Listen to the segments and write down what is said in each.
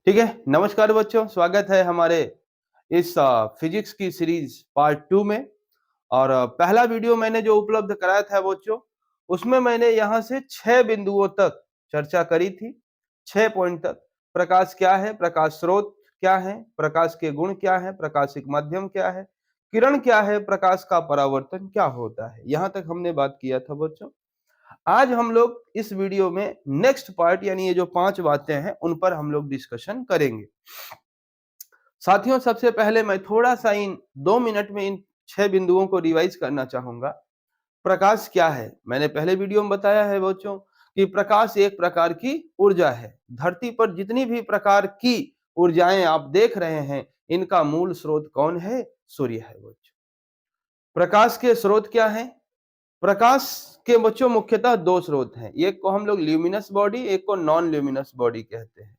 ठीक है, नमस्कार बच्चों, स्वागत है हमारे इस फिजिक्स की सीरीज पार्ट 2 में। और पहला वीडियो मैंने जो उपलब्ध कराया था बच्चों, उसमें मैंने यहाँ से 6 बिंदुओं तक चर्चा करी थी, 6 पॉइंट तक। प्रकाश क्या है, प्रकाश स्रोत क्या है, प्रकाश के गुण क्या है, प्रकाशिक माध्यम क्या है, किरण क्या है, प्रकाश का परावर्तन क्या होता है, यहाँ तक हमने बात किया था बच्चों। आज हम लोग इस वीडियो में नेक्स्ट पार्ट यानी ये जो 5 बातें हैं उन पर हम लोग डिस्कशन करेंगे। साथियों, सबसे पहले मैं थोड़ा सा इन 2 मिनट में इन 6 बिंदुओं को रिवाइज करना चाहूंगा। प्रकाश क्या है? मैंने पहले वीडियो में बताया है बच्चों कि प्रकाश एक प्रकार की ऊर्जा है। धरती पर जितनी भी प्रकार की ऊर्जाएं आप देख रहे हैं, इनका मूल स्रोत कौन है? सूर्य है बच्चों। प्रकाश के स्रोत क्या है? प्रकाश के बच्चों मुख्यतः 2 स्रोत हैं। एक को हम लोग ल्यूमिनस बॉडी, एक को नॉन ल्यूमिनस बॉडी कहते हैं।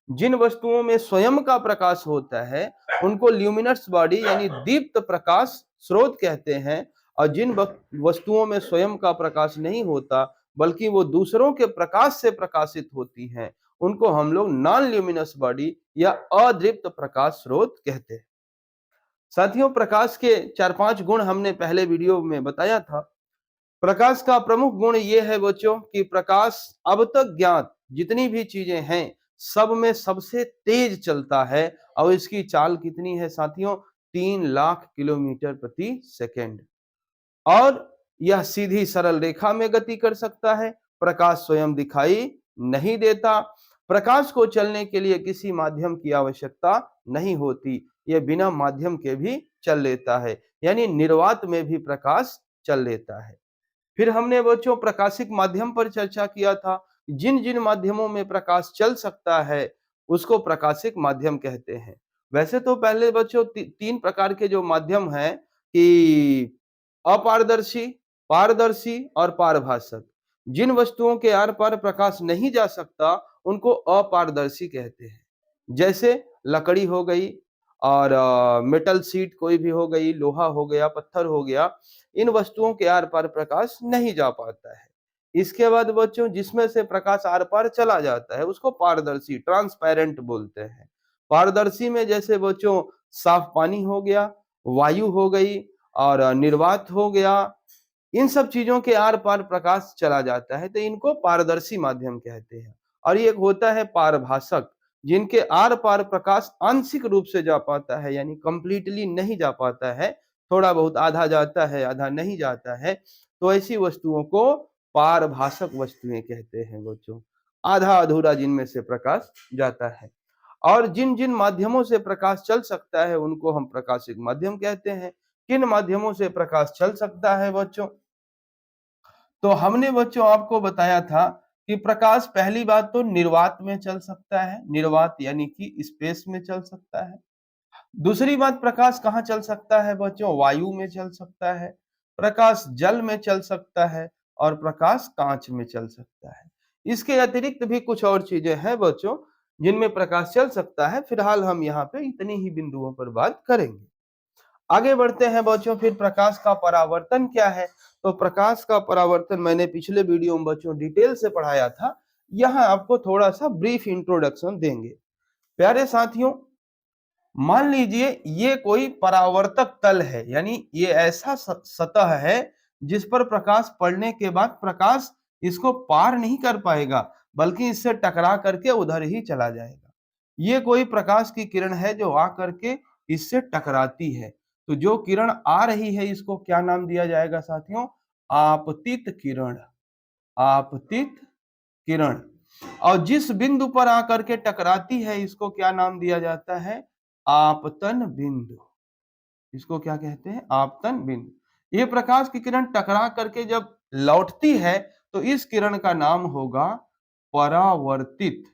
जिन वस्तुओं में स्वयं का प्रकाश होता है उनको ल्यूमिनस बॉडी यानी दीप्त प्रकाश स्रोत कहते हैं, और जिन वस्तुओं में स्वयं का प्रकाश नहीं होता बल्कि वो दूसरों के प्रकाश से प्रकाशित होती हैं, उनको हम लोग नॉन ल्यूमिनस बॉडी या अदीप्त प्रकाश स्रोत कहते हैं। साथियों, प्रकाश के 4-5 गुण हमने पहले वीडियो में बताया था। प्रकाश का प्रमुख गुण ये है बच्चों कि प्रकाश अब तक ज्ञात जितनी भी चीजें हैं सब में सबसे तेज चलता है, और इसकी चाल कितनी है साथियों? 3 लाख किलोमीटर प्रति सेकेंड। और यह सीधी सरल रेखा में गति कर सकता है। प्रकाश स्वयं दिखाई नहीं देता। प्रकाश को चलने के लिए किसी माध्यम की आवश्यकता नहीं होती, यह बिना माध्यम के भी चल लेता है, यानी निर्वात में भी प्रकाश चल लेता है। फिर हमने बच्चों प्रकाशिक माध्यम पर चर्चा किया था। जिन जिन माध्यमों में प्रकाश चल सकता है उसको प्रकाशिक माध्यम कहते हैं। वैसे तो पहले बच्चों 3 प्रकार के जो माध्यम हैं कि अपारदर्शी, पारदर्शी और पारभाषक। जिन वस्तुओं के आर पार प्रकाश नहीं जा सकता उनको अपारदर्शी कहते हैं। जैसे लकड़ी हो गई, और मेटल शीट कोई भी हो गई, लोहा हो गया, पत्थर हो गया, इन वस्तुओं के आर पार प्रकाश नहीं जा पाता है। इसके बाद बच्चों जिसमें से प्रकाश आर पार चला जाता है उसको पारदर्शी, ट्रांसपेरेंट बोलते हैं। पारदर्शी में जैसे बच्चों साफ पानी हो गया, वायु हो गई, और निर्वात हो गया, इन सब चीजों के आर पार प्रकाश चला जाता है, तो इनको पारदर्शी माध्यम कहते हैं। और एक होता है पारभाषक, जिनके आर पार प्रकाश आंशिक रूप से जा पाता है, यानी कंप्लीटली नहीं जा पाता है, थोड़ा बहुत आधा जाता है आधा नहीं जाता है, तो ऐसी वस्तुओं को पारभाषक वस्तुएं कहते हैं बच्चों। आधा अधूरा जिनमें से प्रकाश जाता है। और जिन जिन माध्यमों से प्रकाश चल सकता है उनको हम प्रकाशिक माध्यम कहते हैं। किन माध्यमों से प्रकाश चल सकता है बच्चों? तो हमने बच्चों आपको बताया था कि प्रकाश पहली बात तो निर्वात में चल सकता है, निर्वात यानी कि स्पेस में चल सकता है। दूसरी बात, प्रकाश कहाँ चल सकता है बच्चों? वायु में चल सकता है, प्रकाश जल में चल सकता है, और प्रकाश कांच में चल सकता है। इसके अतिरिक्त भी कुछ और चीजें हैं बच्चों जिनमें प्रकाश चल सकता है। फिलहाल हम यहाँ पे इतनी ही बिंदुओं पर बात करेंगे। आगे बढ़ते हैं बच्चों। फिर प्रकाश का परावर्तन क्या है? तो प्रकाश का परावर्तन मैंने पिछले वीडियो में बच्चों डिटेल से पढ़ाया था। यहाँ आपको थोड़ा सा ब्रीफ इंट्रोडक्शन देंगे। प्यारे साथियों, मान लीजिए ये कोई परावर्तक तल है, यानी ये ऐसा सतह है जिस पर प्रकाश पड़ने के बाद प्रकाश इसको पार नहीं कर पाएगा बल्कि इससे टकरा करके उधर ही चला जाएगा। ये कोई प्रकाश की किरण है जो आ करके इससे टकराती है। तो जो किरण आ रही है इसको क्या नाम दिया जाएगा साथियों? आपतित किरण। आपतित किरण। और जिस बिंदु पर आकर के टकराती है इसको क्या नाम दिया जाता है? आपतन बिंदु। इसको क्या कहते हैं? आपतन बिंदु। ये प्रकाश की किरण टकरा करके जब लौटती है तो इस किरण का नाम होगा परावर्तित।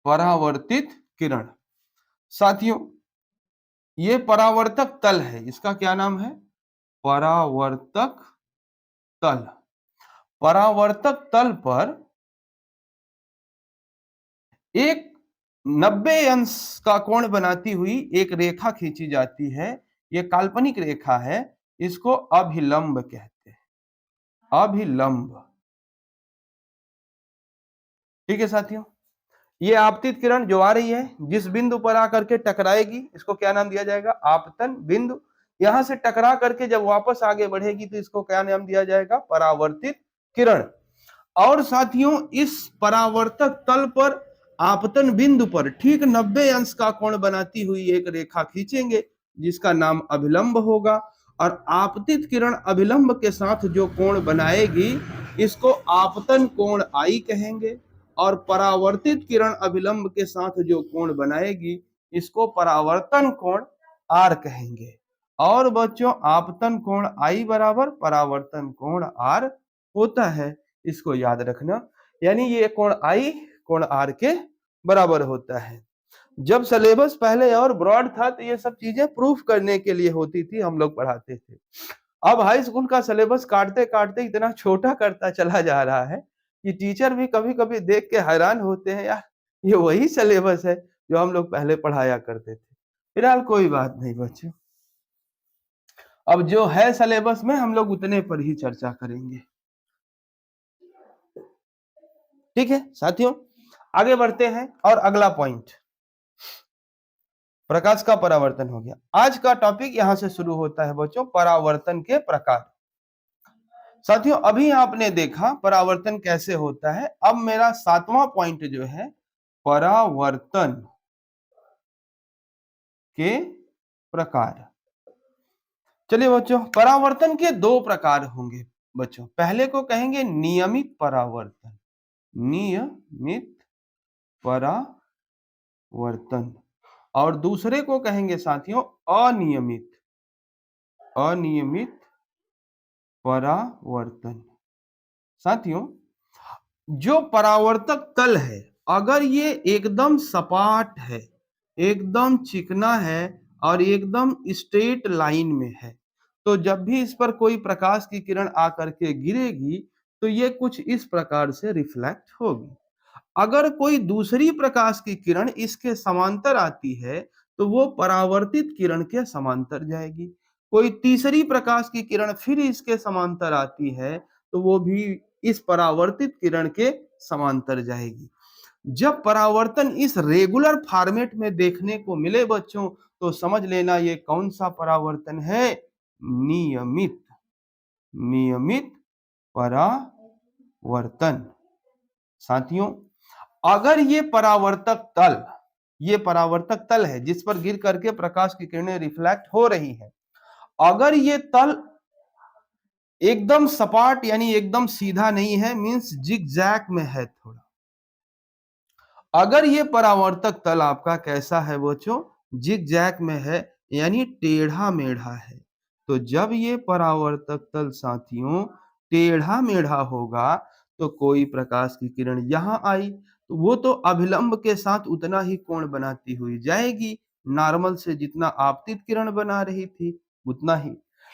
परावर्तित किरण। साथियों, ये परावर्तक तल है, इसका क्या नाम है? परावर्तक तल। परावर्तक तल पर एक 90 अंश का कोण बनाती हुई एक रेखा खींची जाती है। ये काल्पनिक रेखा है, इसको अभिलंब कहते हैं। अभिलंब। ठीक है साथियों। ये आपतित किरण जो आ रही है, जिस बिंदु पर आकर के टकराएगी, इसको क्या नाम दिया जाएगा? आपतन बिंदु। यहां से टकरा करके जब वापस आगे बढ़ेगी तो इसको क्या नाम दिया जाएगा? परावर्तित किरण। और साथियों, इस परावर्तक तल पर आपतन बिंदु पर ठीक 90 अंश का कोण बनाती हुई एक रेखा खींचेंगे, जिसका नाम अभिलंब होगा। और आपतित किरण अभिलंब के साथ जो कोण बनाएगी, इसको आपतन कोण आई कहेंगे। और परावर्तित किरण अभिलंब के साथ जो कोण बनाएगी, इसको परावर्तन कोण आर कहेंगे। और बच्चों, आपतन कोण आई बराबर परावर्तन कोण आर होता है, इसको याद रखना। यानी ये कोण आई कोण आर के बराबर होता है। जब सिलेबस पहले और ब्रॉड था तो ये सब चीजें प्रूफ करने के लिए होती थी, हम लोग पढ़ाते थे। अब हाई स्कूल का सिलेबस काटते काटते इतना छोटा करता चला जा रहा है कि टीचर भी कभी कभी देख के हैरान होते हैं, यार ये वही सिलेबस है जो हम लोग पहले पढ़ाया करते थे। फिलहाल कोई बात नहीं बच्चों, अब जो है सिलेबस में हम लोग उतने पर ही चर्चा करेंगे। ठीक है साथियों, आगे बढ़ते हैं। और अगला पॉइंट, प्रकाश का परावर्तन हो गया। आज का टॉपिक यहां से शुरू होता है बच्चों, परावर्तन के प्रकार। साथियों, अभी आपने देखा परावर्तन कैसे होता है। अब मेरा 7वां पॉइंट जो है, परावर्तन के प्रकार। चलिए बच्चों, परावर्तन के दो प्रकार होंगे बच्चों। पहले को कहेंगे नियमित परावर्तन, नियमित परावर्तन। और दूसरे को कहेंगे साथियों अनियमित, अनियमित परावर्तन। साथियों, जो परावर्तक तल है, अगर ये एकदम सपाट है, एकदम चिकना है और एकदम स्ट्रेट लाइन में है, तो जब भी इस पर कोई प्रकाश की किरण आकर के गिरेगी तो ये कुछ इस प्रकार से रिफ्लेक्ट होगी। अगर कोई दूसरी प्रकाश की किरण इसके समांतर आती है तो वो परावर्तित किरण के समांतर जाएगी। कोई तीसरी प्रकाश की किरण फिर इसके समांतर आती है तो वो भी इस परावर्तित किरण के समांतर जाएगी। जब परावर्तन इस रेगुलर फॉर्मेट में देखने को मिले बच्चों, तो समझ लेना ये कौन सा परावर्तन है? नियमित, नियमित परावर्तन। साथियों, अगर ये परावर्तक तल है जिस पर गिर करके प्रकाश की किरणें रिफ्लेक्ट हो रही है, अगर ये तल एकदम सपाट यानी एकदम सीधा नहीं है, मींस जिगजैग में है थोड़ा, अगर ये परावर्तक तल आपका कैसा है बच्चों? जिगजैग में है, यानी टेढ़ा मेढ़ा है। तो जब ये परावर्तक तल साथियों टेढ़ा मेढ़ा होगा तो कोई प्रकाश की किरण यहां आई तो वो तो अभिलंब के साथ उतना ही कोण बनाती हुई जाएगी, नॉर्मल से जितना आपतित किरण बना रही थी उतना ही।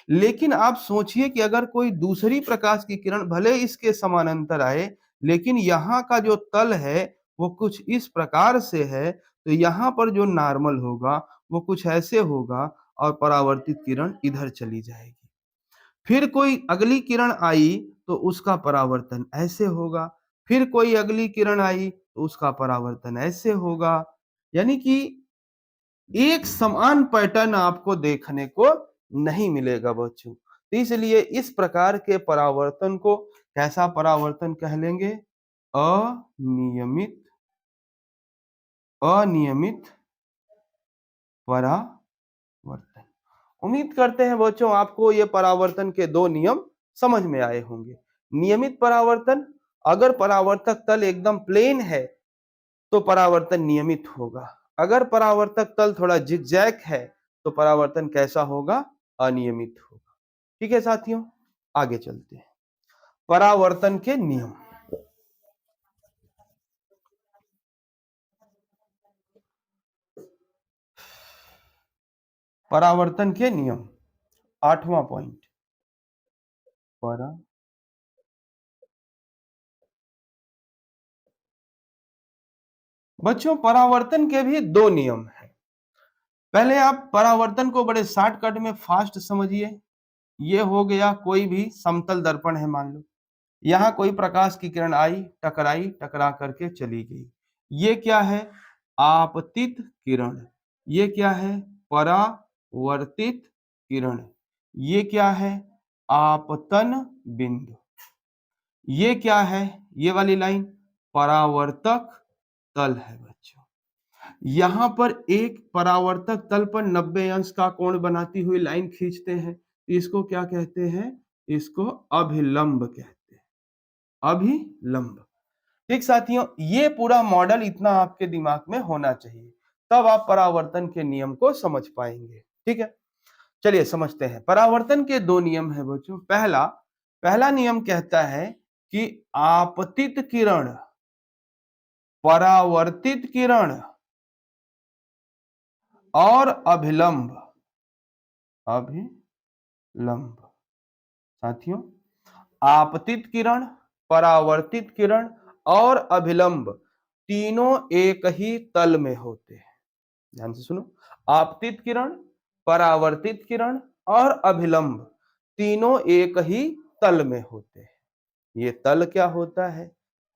लेकिन आप सोचिए कि अगर कोई दूसरी प्रकाश की किरण भले इसके समानांतर आए, लेकिन यहाँ का जो तल है वो कुछ इस प्रकार से है, तो यहाँ पर जो नॉर्मल होगा वो कुछ ऐसे होगा और परावर्तित किरण इधर चली जाएगी। फिर कोई अगली किरण आई तो उसका परावर्तन ऐसे होगा, फिर कोई अगली किरण आई तो उसका परावर्तन ऐसे होगा। यानी कि एक समान पैटर्न आपको देखने को नहीं मिलेगा बच्चों। तो इसलिए इस प्रकार के परावर्तन को कैसा परावर्तन कह लेंगे? अनियमित, अनियमित परावर्तन। उम्मीद करते हैं बच्चों आपको ये परावर्तन के दो नियम समझ में आए होंगे। नियमित परावर्तन, अगर परावर्तक तल एकदम प्लेन है तो परावर्तन नियमित होगा। अगर परावर्तक तल थोड़ा जिगजैग है तो परावर्तन कैसा होगा? अनियमित होगा। ठीक है साथियों, आगे चलते हैं। परावर्तन के नियम। परावर्तन के नियम, 8वां पॉइंट, बच्चों परावर्तन के भी दो नियम हैं। पहले आप परावर्तन को बड़े शॉर्टकट में फास्ट समझिए। ये हो गया कोई भी समतल दर्पण है, मान लो यहाँ कोई प्रकाश की किरण आई, टकराई, टकरा करके चली गई। ये क्या है? आपतित किरण। ये क्या है? परावर्तित किरण। ये क्या है? आपतन बिंदु। ये क्या है? ये वाली लाइन परावर्तक तल है बच्चों। यहां पर एक परावर्तक तल पर 90 अंश का कोण बनाती हुई लाइन खींचते हैं, इसको क्या कहते हैं? इसको अभिलंब कहते हैं। अभिलंब। ठीक साथियों, ये पूरा मॉडल इतना आपके दिमाग में होना चाहिए, तब आप परावर्तन के नियम को समझ पाएंगे। ठीक है, चलिए समझते हैं। परावर्तन के दो नियम है बच्चों। पहला नियम कहता है कि आपतित किरण परावर्तित किरण और अभिलंब साथियों, आपतित किरण, परावर्तित किरण और अभिलंब तीनों एक ही तल में होते हैं। ध्यान से सुनो, आपतित किरण, परावर्तित किरण और अभिलंब तीनों एक ही तल में होते हैं। ये तल क्या होता है?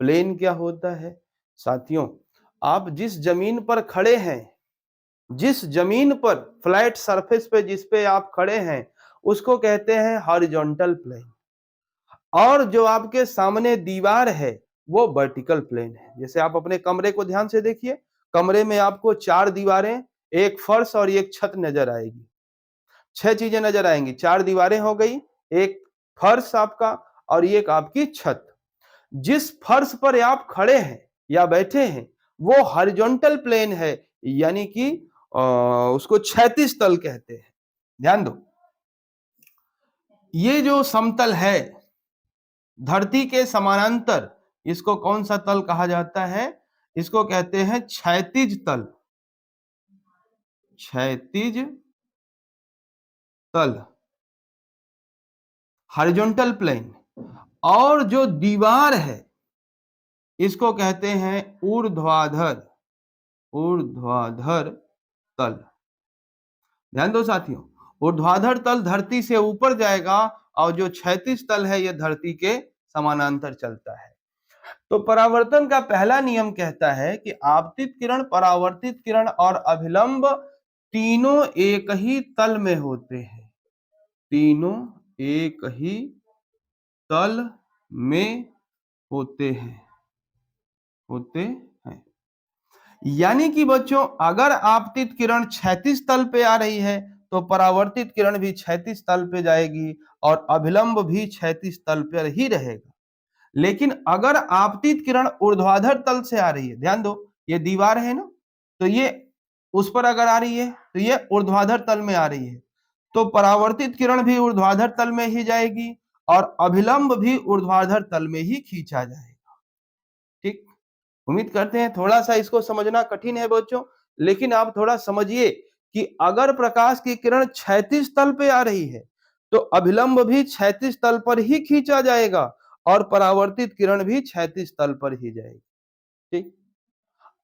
प्लेन क्या होता है? साथियों, आप जिस जमीन पर खड़े हैं, जिस जमीन पर, फ्लैट सरफेस पे जिस पे आप खड़े हैं, उसको कहते हैं हॉरिजॉन्टल प्लेन। और जो आपके सामने दीवार है वो वर्टिकल प्लेन है। जैसे आप अपने कमरे को ध्यान से देखिए, कमरे में आपको 4 दीवारें, एक फर्श और एक छत नजर आएगी। 6 चीजें नजर आएंगी। 4 दीवारें हो गई, एक फर्श आपका और एक आपकी छत। जिस फर्श पर आप खड़े हैं या बैठे हैं वो हॉरिजॉन्टल प्लेन है, यानी कि उसको क्षैतिज तल कहते हैं। ध्यान दो, ये जो समतल है धरती के समानांतर, इसको कौन सा तल कहा जाता है? इसको कहते हैं क्षैतिज तल। क्षैतिज तल, हॉरिजॉन्टल प्लेन। और जो दीवार है इसको कहते हैं ऊर्ध्वाधर तल। ध्यान दो साथियों, ऊर्ध्वाधर तल धरती से ऊपर जाएगा और जो क्षैतिज तल है यह धरती के समानांतर चलता है। तो परावर्तन का पहला नियम कहता है कि आपतित किरण, परावर्तित किरण और अभिलंब तीनों एक ही तल में होते हैं। तीनों एक ही तल में होते हैं। यानी कि बच्चों, अगर आपतित किरण क्षैतिज तल पे आ रही है तो परावर्तित किरण भी क्षैतिज तल पे जाएगी और अभिलंब भी क्षैतिज तल पर ही रहेगा। लेकिन अगर आपतित किरण ऊर्ध्वाधर तल से आ रही है, ध्यान दो, ये दीवार है ना, तो ये उस पर अगर आ रही है तो ये ऊर्ध्वाधर तल में आ रही है, तो परावर्तित किरण भी ऊर्ध्वाधर तल में ही जाएगी और अभिलंब भी ऊर्ध्वाधर तल में ही खींचा जाएगा। ठीक, उम्मीद करते हैं थोड़ा सा इसको समझना कठिन है बच्चों, लेकिन आप थोड़ा समझिए कि अगर प्रकाश की किरण क्षैतिज तल पे आ रही है तो अभिलंब भी क्षैतिज तल पर ही खींचा जाएगा और परावर्तित किरण भी क्षैतिज तल पर ही जाएगी। ठीक,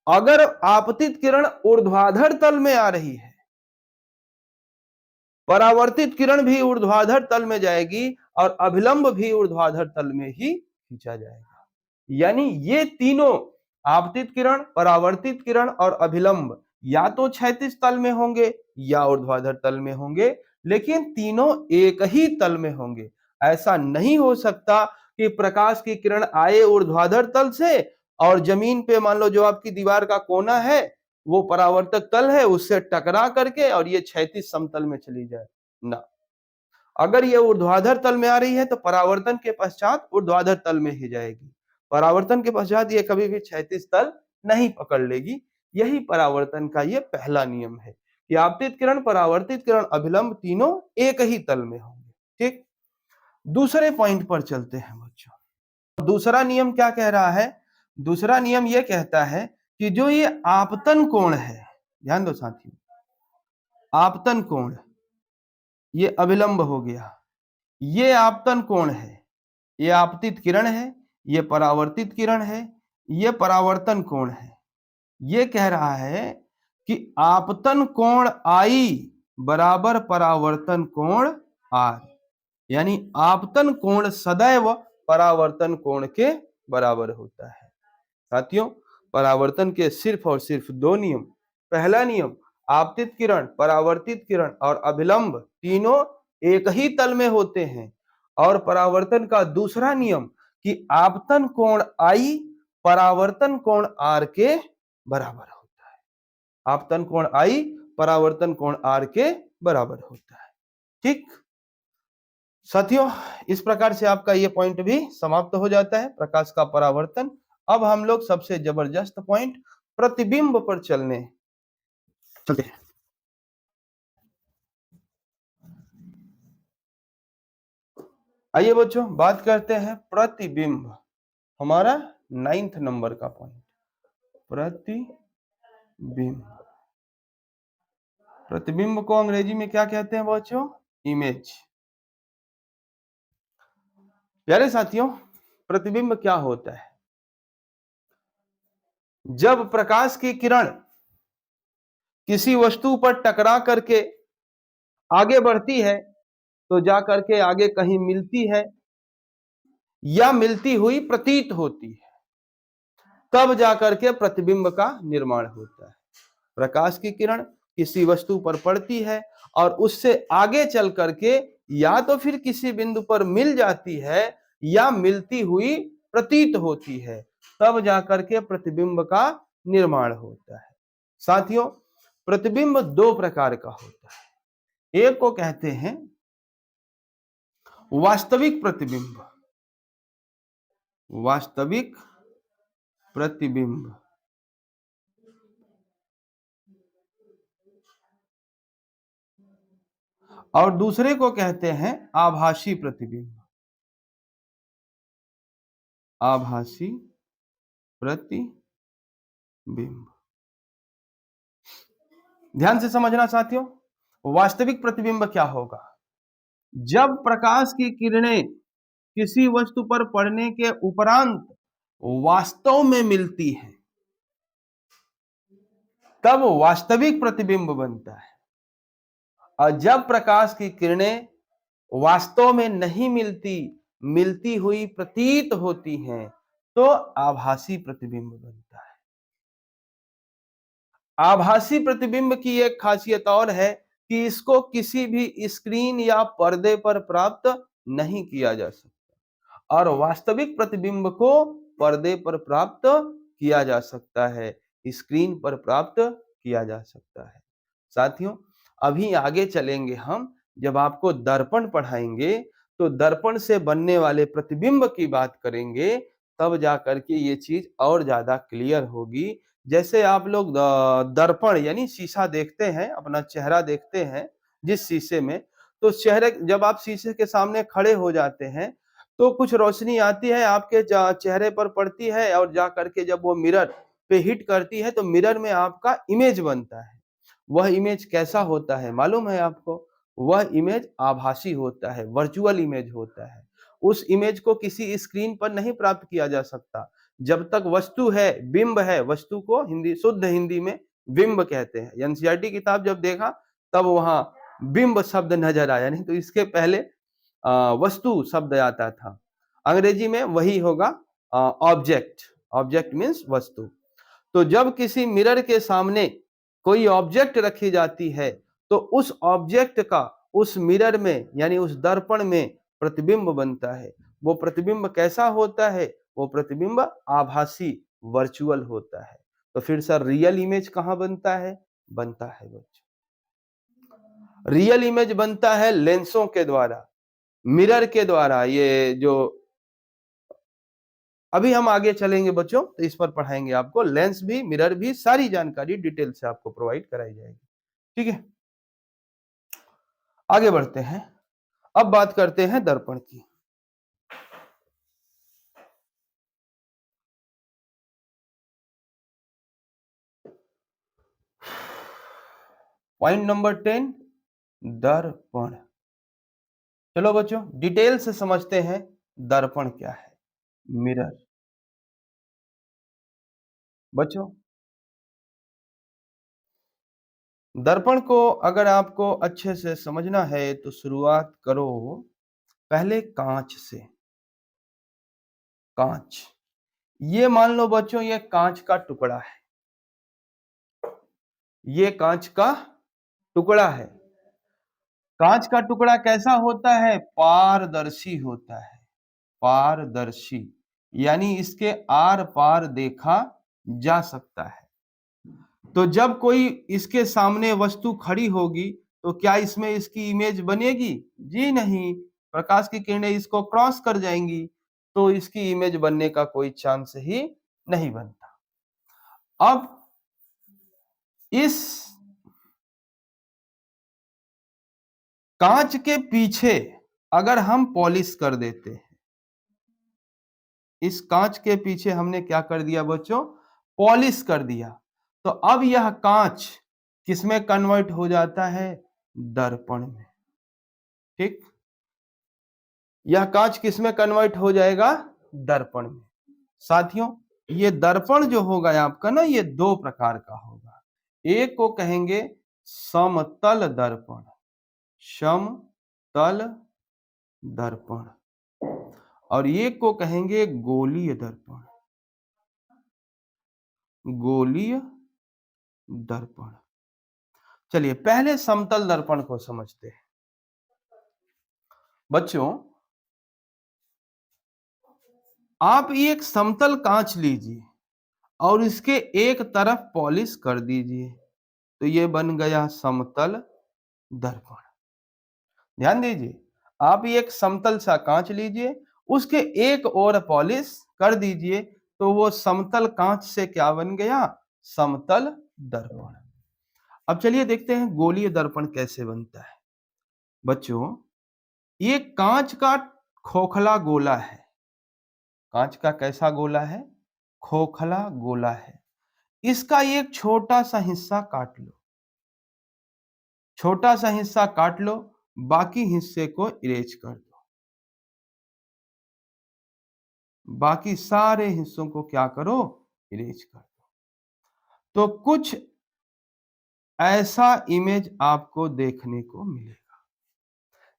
अगर आपतित किरण ऊर्ध्वाधर तल में आ रही है, परावर्तित किरण भी ऊर्ध्वाधर तल में जाएगी और अभिलंब भी ऊर्ध्वाधर तल में ही खींचा जाएगा। यानी ये तीनों, आपतित किरण, परावर्तित किरण और अभिलंब, या तो क्षैतिज तल में होंगे या ऊर्ध्वाधर तल में होंगे, लेकिन तीनों एक ही तल में होंगे। ऐसा नहीं हो सकता कि प्रकाश की किरण आए ऊर्ध्वाधर तल से और जमीन पे मान लो जो आपकी दीवार का कोना है वो परावर्तक तल है, उससे टकरा करके और ये क्षैतिज समतल में चली जाए ना। अगर ये ऊर्ध्वाधर तल में आ रही है तो परावर्तन के पश्चात ऊर्ध्वाधर तल में ही जाएगी, परावर्तन के पश्चात ये कभी भी क्षैतिज तल नहीं पकड़ लेगी। यही परावर्तन का ये पहला नियम है कि आपतित किरण, परावर्तित किरण, अभिलंब तीनों एक ही तल में होंगे। ठीक, दूसरे पॉइंट पर चलते हैं बच्चों। दूसरा नियम क्या कह रहा है? दूसरा नियम ये कहता है कि जो ये आपतन कोण है, ध्यान दो साथियों, आपतन कोण, ये अभिलंब हो गया, ये आपतन कोण है, ये आपतित किरण है, ये परावर्तित किरण है, ये परावर्तन कोण है। ये कह रहा है कि आपतन कोण I बराबर परावर्तन कोण R, यानी आपतन कोण सदैव परावर्तन कोण के बराबर होता है। साथियों, परावर्तन के सिर्फ और सिर्फ दो नियम। पहला नियम, आपतित किरण, परावर्तित किरण और अभिलंब तीनों एक ही तल में होते हैं। और परावर्तन का दूसरा नियम कि आपतन कोण I परावर्तन कोण R के बराबर होता है। आपतन कोण I परावर्तन कोण R के बराबर होता है। ठीक साथियों, इस प्रकार से आपका ये पॉइंट भी समाप्त हो जाता है, प्रकाश का परावर्तन। अब हम लोग सबसे जबरदस्त पॉइंट प्रतिबिंब पर चलते हैं। आइए बच्चों, बात करते हैं प्रतिबिंब, हमारा 9th नंबर का पॉइंट, प्रतिबिंब। प्रतिबिंब को अंग्रेजी में क्या कहते हैं बच्चों? इमेज। प्यारे साथियों, प्रतिबिंब क्या होता है? जब प्रकाश की किरण किसी वस्तु पर टकरा करके आगे बढ़ती है तो जा करके आगे कहीं मिलती है या मिलती हुई प्रतीत होती है, तब जाकर के प्रतिबिंब का निर्माण होता है। प्रकाश की किरण किसी वस्तु पर पड़ती है और उससे आगे चल करके या तो फिर किसी बिंदु पर मिल जाती है या मिलती हुई प्रतीत होती है, तब जाकर के प्रतिबिंब का निर्माण होता है। साथियों, प्रतिबिंब दो प्रकार का होता है। एक को कहते हैं वास्तविक प्रतिबिंब, वास्तविक प्रतिबिंब, और दूसरे को कहते हैं आभासी प्रतिबिंब, आभासी प्रतिबिंब। ध्यान से समझना साथियों, वास्तविक प्रतिबिंब क्या होगा? जब प्रकाश की किरणें किसी वस्तु पर पड़ने के उपरांत वास्तव में मिलती हैं, तब वास्तविक प्रतिबिंब बनता है। और जब प्रकाश की किरणें वास्तव में नहीं मिलती, मिलती हुई प्रतीत होती हैं, तो आभासी प्रतिबिंब बनता है। आभासी प्रतिबिंब की एक खासियत और है कि इसको किसी भी स्क्रीन या पर्दे पर प्राप्त नहीं किया जा सकता, और वास्तविक प्रतिबिंब को पर्दे पर प्राप्त किया जा सकता है, स्क्रीन पर प्राप्त किया जा सकता है। साथियों, अभी आगे चलेंगे हम, जब आपको दर्पण पढ़ाएंगे तो दर्पण से बनने वाले प्रतिबिंब की बात करेंगे, तब जाकर के ये चीज और ज्यादा क्लियर होगी। जैसे आप लोग दर्पण यानी शीशा देखते हैं, अपना चेहरा देखते हैं जिस शीशे में, तो चेहरे जब आप शीशे के सामने खड़े हो जाते हैं तो कुछ रोशनी आती है, आपके चेहरे पर पड़ती है, और जा करके जब वो मिरर पे हिट करती है तो मिरर में आपका इमेज बनता है। वह इमेज कैसा होता है मालूम है आपको? वह इमेज आभासी होता है, वर्चुअल इमेज होता है। उस इमेज को किसी स्क्रीन पर नहीं प्राप्त किया जा सकता। जब तक वस्तु है, बिंब है, वस्तु को हिंदी, शुद्ध हिंदी में बिंब कहते हैं। एनसीईआरटी किताब जब देखा तब वहां बिंब शब्द नजर आया, नहीं तो इसके पहले वस्तु शब्द आता था। अंग्रेजी में वही होगा ऑब्जेक्ट, ऑब्जेक्ट मीन्स वस्तु। तो जब किसी मिरर के सामने कोई ऑब्जेक्ट रखी जाती है तो उस ऑब्जेक्ट का उस मिरर में यानी उस दर्पण में प्रतिबिंब बनता है। वो प्रतिबिंब कैसा होता है? वो प्रतिबिंब आभासी, वर्चुअल होता है। तो फिर सर रियल इमेज कहाँ बनता है? बनता है बच्चों, रियल इमेज बनता है लेंसों के द्वारा, मिरर के द्वारा। ये जो अभी हम आगे चलेंगे बच्चों तो इस पर पढ़ाएंगे आपको, लेंस भी, मिरर भी, सारी जानकारी डिटेल से आपको प्रोवाइड कराई जाएगी। ठीक है, आगे बढ़ते हैं। अब बात करते हैं दर्पण की। पॉइंट नंबर 10, दर्पण। चलो बच्चों डिटेल से समझते हैं दर्पण क्या है, मिरर। बच्चों दर्पण को अगर आपको अच्छे से समझना है तो शुरुआत करो पहले कांच से। कांच, ये मान लो बच्चों ये कांच का टुकड़ा है, ये कांच का टुकड़ा है। कांच का टुकड़ा कैसा होता है? पारदर्शी होता है, पारदर्शी, यानी इसके आर पार देखा जा सकता है। तो जब कोई इसके सामने वस्तु खड़ी होगी तो क्या इसमें इसकी इमेज बनेगी? जी नहीं, प्रकाश की किरणें इसको क्रॉस कर जाएंगी, तो इसकी इमेज बनने का कोई चांस ही नहीं बनता। अब इस कांच के पीछे अगर हम पॉलिश कर देते हैं, इस कांच के पीछे हमने क्या कर दिया बच्चों? पॉलिश कर दिया। तो अब यह कांच किसमें कन्वर्ट हो जाता है? दर्पण में। ठीक, यह कांच किसमें कन्वर्ट हो जाएगा? दर्पण में। साथियों, ये दर्पण जो होगा आपका ना, ये दो प्रकार का होगा। एक को कहेंगे समतल दर्पण, समतल दर्पण, और एक को कहेंगे गोलीय दर्पण, गोलीय दर्पण। चलिए पहले समतल दर्पण को समझते हैं। बच्चों, आप एक समतल कांच लीजिए और इसके एक तरफ पॉलिश कर दीजिए, तो ये बन गया समतल दर्पण। ध्यान दीजिए, आप एक समतल सा कांच लीजिए, उसके एक और पॉलिश कर दीजिए, तो वो समतल कांच से क्या बन गया? समतल दर्पण। अब चलिए देखते हैं गोलीय दर्पण कैसे बनता है। बच्चों, ये कांच का खोखला गोला है। कांच का कैसा गोला है? खोखला गोला है। इसका एक छोटा सा हिस्सा काट लो, छोटा सा हिस्सा काट लो, बाकी हिस्से को इरेज कर दो। बाकी सारे हिस्सों को क्या करो? इरेज कर दो। तो कुछ ऐसा इमेज आपको देखने को मिलेगा।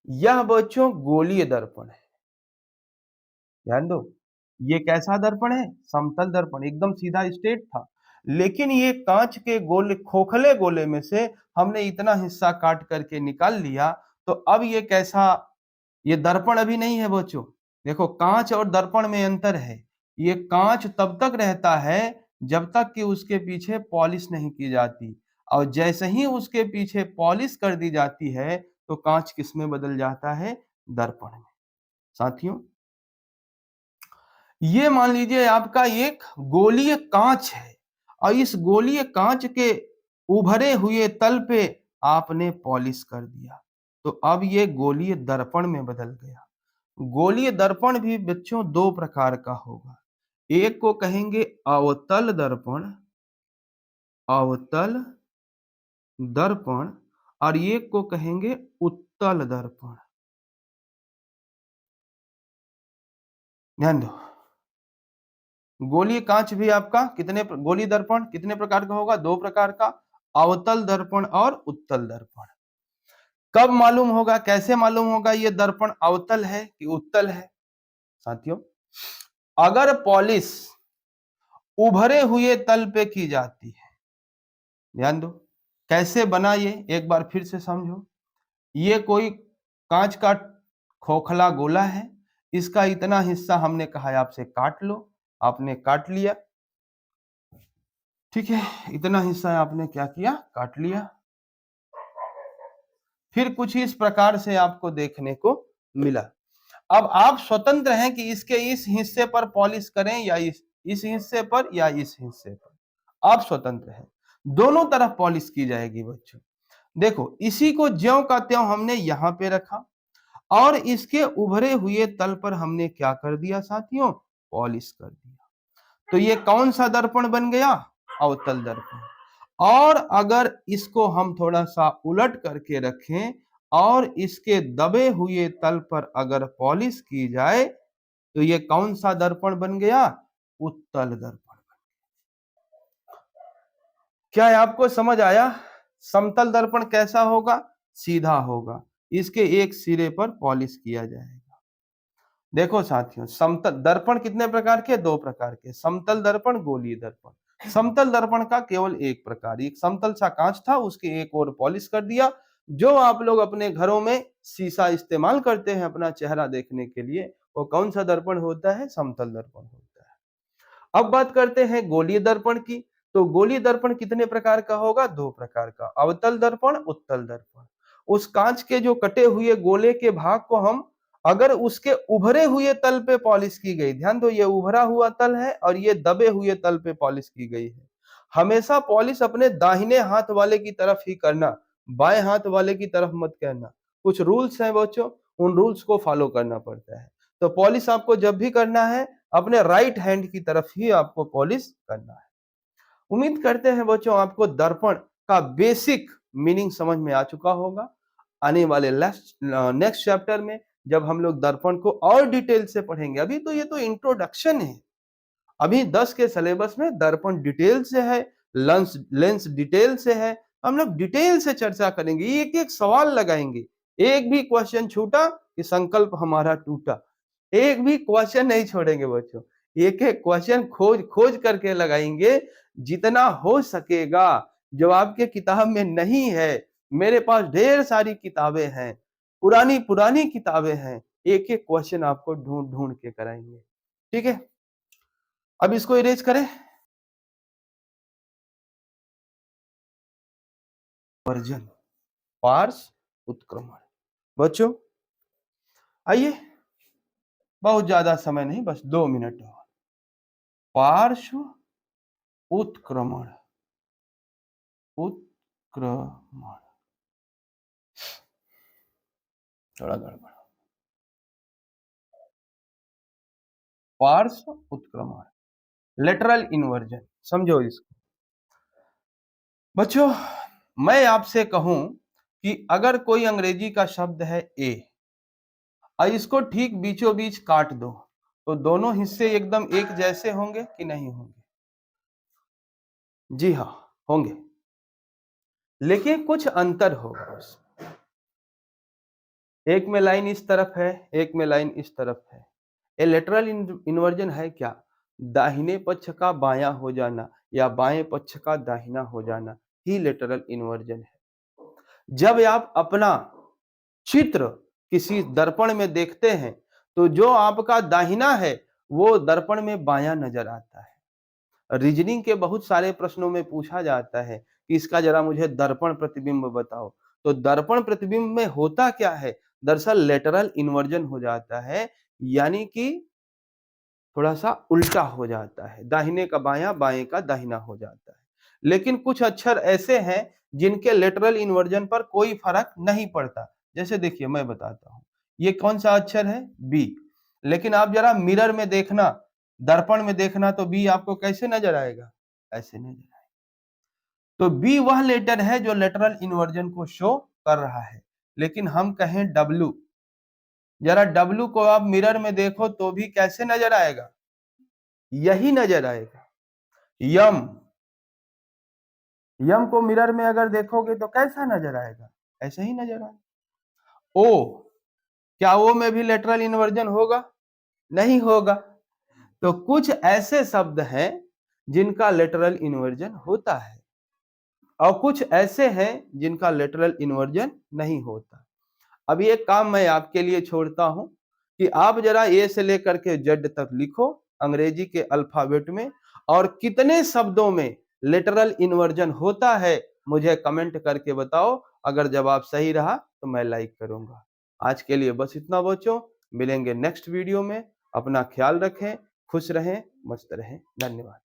यह बच्चों गोलीय दर्पण है। ध्यान दो, ये कैसा दर्पण है? समतल दर्पण, एकदम सीधा स्ट्रेट था। लेकिन ये कांच के गोले, खोखले गोले में से हमने इतना हिस्सा काट करके निकाल लिया, तो अब ये कैसा? ये दर्पण अभी नहीं है बच्चों। देखो, कांच और दर्पण में अंतर है। ये कांच तब तक रहता है जब तक कि उसके पीछे पॉलिश नहीं की जाती, और जैसे ही उसके पीछे पॉलिश कर दी जाती है तो कांच किस में बदल जाता है? दर्पण में। साथियों, ये मान लीजिए आपका एक गोलीय कांच है, और इस गोलीय कांच के उभरे हुए तल पे आपने पॉलिश कर दिया, तो अब ये गोलीय दर्पण में बदल गया। गोलीय दर्पण भी बच्चों दो प्रकार का होगा। एक को कहेंगे अवतल दर्पण, अवतल दर्पण, और एक को कहेंगे उत्तल दर्पण। ध्यान दो, गोलीय कांच भी आपका गोलीय दर्पण कितने प्रकार का होगा? दो प्रकार का, अवतल दर्पण और उत्तल दर्पण। कब मालूम होगा, कैसे मालूम होगा ये दर्पण अवतल है कि उत्तल है? साथियों, अगर पॉलिश उभरे हुए तल पे की जाती है, ध्यान दो कैसे बना, ये एक बार फिर से समझो। ये कोई कांच का खोखला गोला है, इसका इतना हिस्सा हमने कहा है आपसे काट लो, आपने काट लिया। ठीक है, इतना हिस्सा आपने क्या किया? काट लिया। फिर कुछ इस प्रकार से आपको देखने को मिला। अब आप स्वतंत्र हैं कि इसके इस हिस्से पर पॉलिश करें या इस हिस्से पर या इस हिस्से पर, आप स्वतंत्र हैं। दोनों तरफ पॉलिश की जाएगी बच्चों। देखो, इसी को ज्यों का त्यों हमने यहां पे रखा, और इसके उभरे हुए तल पर हमने क्या कर दिया साथियों? पॉलिश कर दिया। तो ये कौन सा दर्पण बन गया? अवतल दर्पण। और अगर इसको हम थोड़ा सा उलट करके रखें और इसके दबे हुए तल पर अगर पॉलिश की जाए, तो ये कौन सा दर्पण बन गया? उत्तल दर्पण। क्या आपको समझ आया? समतल दर्पण कैसा होगा? सीधा होगा, इसके एक सिरे पर पॉलिश किया जाएगा। देखो साथियों, समतल दर्पण कितने प्रकार के? दो प्रकार के, समतल दर्पण, गोलीय दर्पण। समतल दर्पण का केवल एक प्रकार, एक समतल सा कांच था, उसके एक और पॉलिश कर दिया। जो आप लोग अपने घरों में शीशा इस्तेमाल करते हैं अपना चेहरा देखने के लिए, वो कौन सा दर्पण होता है? समतल दर्पण होता है। अब बात करते हैं गोलीय दर्पण की। तो गोलीय दर्पण कितने प्रकार का होगा? दो प्रकार का, अवतल दर्पण, उत्तल दर्पण। उस कांच के जो कटे हुए गोले के भाग को हम अगर उसके उभरे हुए तल पे पॉलिश की गई, ध्यान दो ये उभरा हुआ तल है और ये दबे हुए तल पे पॉलिश की गई है। हमेशा पॉलिश अपने दाहिने हाथ वाले की तरफ ही करना, बाएं हाथ वाले की तरफ मत करना। कुछ रूल्स हैं बच्चों, उन रूल्स को फॉलो करना पड़ता है। तो पॉलिश आपको जब भी करना है अपने राइट हैंड की तरफ ही आपको पॉलिश करना है। उम्मीद करते हैं बच्चों आपको दर्पण का बेसिक मीनिंग समझ में आ चुका होगा। आने वाले नेक्स्ट चैप्टर में जब हम लोग दर्पण को और डिटेल से पढ़ेंगे, अभी तो ये तो इंट्रोडक्शन है। अभी 10 के सिलेबस में दर्पण डिटेल से है, लेंस डिटेल से है। हम लोग डिटेल से चर्चा करेंगे, एक एक सवाल लगाएंगे। एक भी क्वेश्चन छूटा कि संकल्प हमारा टूटा। एक भी क्वेश्चन नहीं छोड़ेंगे बच्चों, एक एक क्वेश्चन खोज खोज करके लगाएंगे। जितना हो सकेगा, जो आपके किताब में नहीं है, मेरे पास ढेर सारी किताबें हैं, पुरानी पुरानी किताबें हैं। एक एक क्वेश्चन आपको ढूंढ ढूंढ के कराएंगे। ठीक है, अब इसको इरेज करें। वर्जन, पार्श्व उत्क्रमण। बच्चों आइए, बहुत ज्यादा समय नहीं, बस 2 मिनट। पार्श्व उत्क्रमण, उत्क्रमण थोड़ा गड़बड़। पार्श्व उत्क्रमण, लेटरल इन्वर्जन, समझो इसको। बच्चों मैं आपसे कहूं कि अगर कोई अंग्रेजी का शब्द है ए और इसको ठीक बीचों बीच काट दो, तो दोनों हिस्से एकदम एक जैसे होंगे कि नहीं होंगे? जी हाँ, होंगे, लेकिन कुछ अंतर होगा उसमें। एक में लाइन इस तरफ है, एक में लाइन इस तरफ है। ये लेटरल इन्वर्जन है क्या? दाहिने पक्ष का बायां हो जाना या बाएं पक्ष का दाहिना हो जाना ही लेटरल इन्वर्जन है। जब आप अपना चित्र किसी दर्पण में देखते हैं, तो जो आपका दाहिना है वो दर्पण में बायां नजर आता है। रीजनिंग के बहुत सारे प्रश्नों में पूछा जाता है कि इसका जरा मुझे दर्पण प्रतिबिंब बताओ। तो दर्पण प्रतिबिंब में होता क्या है? दरअसल लेटरल इन्वर्जन हो जाता है, यानी कि थोड़ा सा उल्टा हो जाता है, दाहिने का बायां, बाएं का दाहिना हो जाता है। लेकिन कुछ अक्षर ऐसे हैं जिनके लेटरल इन्वर्जन पर कोई फर्क नहीं पड़ता। जैसे देखिए मैं बताता हूं, ये कौन सा अक्षर है? बी। लेकिन आप जरा मिरर में देखना, दर्पण में देखना, तो बी आपको कैसे नजर आएगा? ऐसे नजर आएगा। तो बी वह लेटर है जो लेटरल इन्वर्जन को शो कर रहा है। लेकिन हम कहें डब्ल्यू, जरा डब्ल्यू को आप मिरर में देखो तो भी कैसे नजर आएगा? यही नजर आएगा। यम, यम को मिरर में अगर देखोगे तो कैसा नजर आएगा? ऐसे ही नजर आएगा। ओ, क्या ओ में भी लेटरल इन्वर्जन होगा? नहीं होगा। तो कुछ ऐसे शब्द हैं जिनका लेटरल इन्वर्जन होता है और कुछ ऐसे हैं जिनका लेटरल इन्वर्जन नहीं होता। अब ये काम मैं आपके लिए छोड़ता हूं कि आप जरा ए से लेकर के जेड तक लिखो अंग्रेजी के अल्फाबेट में, और कितने शब्दों में लेटरल इन्वर्जन होता है मुझे कमेंट करके बताओ। अगर जवाब सही रहा तो मैं लाइक करूंगा। आज के लिए बस इतना बच्चों, मिलेंगे नेक्स्ट वीडियो में। अपना ख्याल रखें, खुश रहें, मस्त रहें। धन्यवाद।